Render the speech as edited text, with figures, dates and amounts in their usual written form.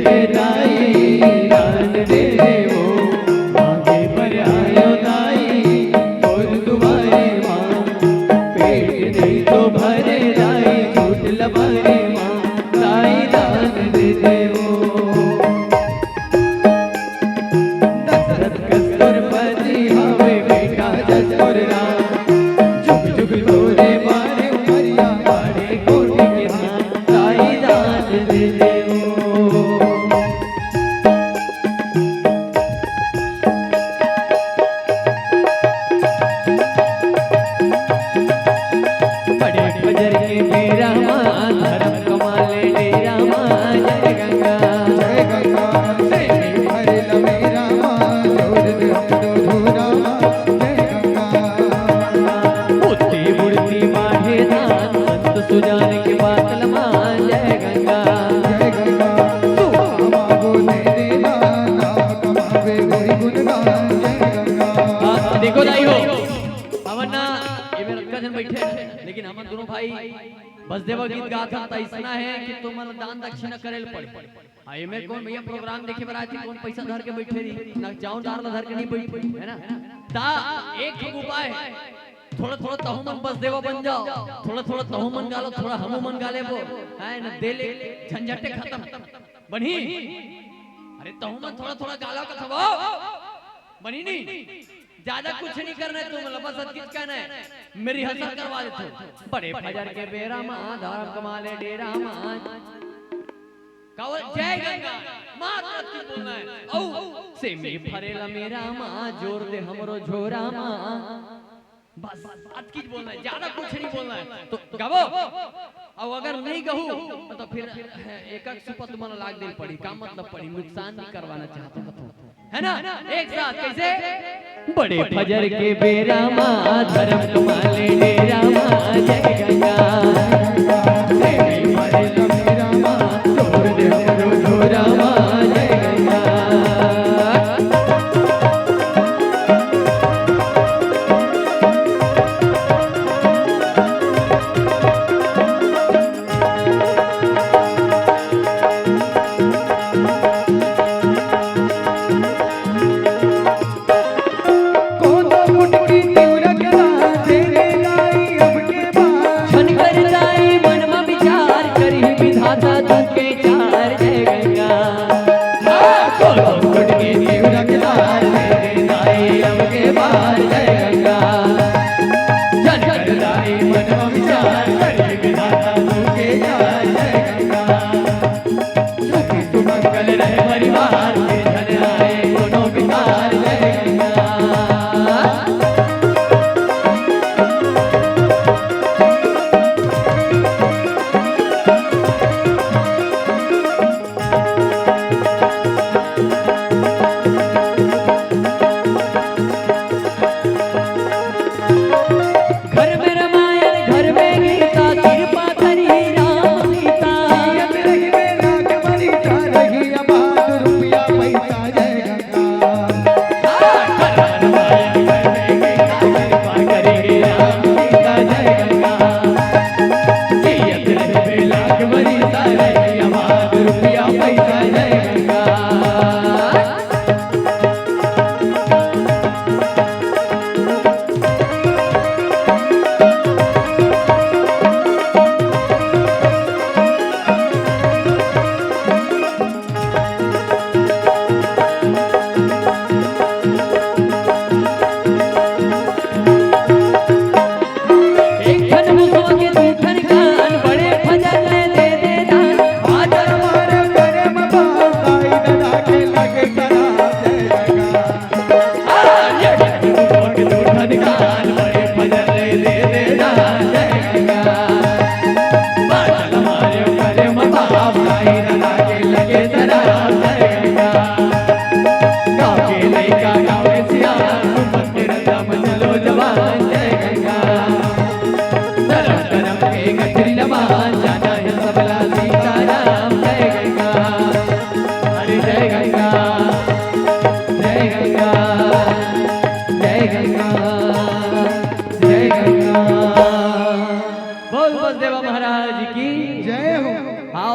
दे दाई दान दे वो मांगे पर आयो दाई और तुम्हारे माँ पेट नहीं तो भरे दाई झूठ लबारे माँ दाई दान दे वो दशरथ कस्तूरपति हवे बेटा जसपुर राम जुग जुग तोरे मारे उमरिया बाड़े कोटि के धाम दाई दान दे बड़े फजर के मेरा माँ धर्म कमाले डेरा माँ जय गंगा जय गंगा सेवी भरे लमेरा माँ जोड़ दे हमरो धोरा माँ जय गंगा बुद्धि बुद्धि माढ़े दान संत सुजान के बातल माँ जय गंगा जय गंगा तू मांगो दे देना नाम कमावे कोई गुणगान जय गंगा। देखो दाई हो हमन ना ये मेरे कजन बैठे हैं, लेकिन हमन दोनों भाई बसदेवा गीत गात था ऐसा है कि तुम दान दक्षिणा करेल पड़े आई में कौन भैया प्रोग्राम देखे बरा थी कौन पैसा धर के बैठे रही ना जाऊं दार धर के नहीं बैठी है ना ता एक ही उपाय थोड़ा थोड़ा तहु मन बसदेवा बन जाओ थोड़ा थोड़ा तहु मन गालो थोड़ा हमू मन गाले वो है ना दे ले झंझटे खत्म बनी अरे तहु मन थोड़ा थोड़ा गालो का थवाओ बनी नहीं ज्यादा कुछ नहीं करना है तुम बस सत्कित कहना है मेरी हसन करवा देते हो बड़े फजर के बेरा माँ धर्म कमाले डेरा माँ कवल जय गंगा माँ की बोलना है औ से में फरेला मेरा माँ जोर दे हमरो झोरा माँ बस बात की बोलना है ज्यादा कुछ नहीं बोलना है तो गावो और अगर नहीं कहूँ तो फिर एक एक सुपत मन लाग दे पड़ी का मतलब पड़ी नुकसान भी करवाना चाहते हो है ना एक साथ कैसे बड़े फजर के बेरा माँ धर्म कमाले डेरा माँ जय गंगा सेवी भरे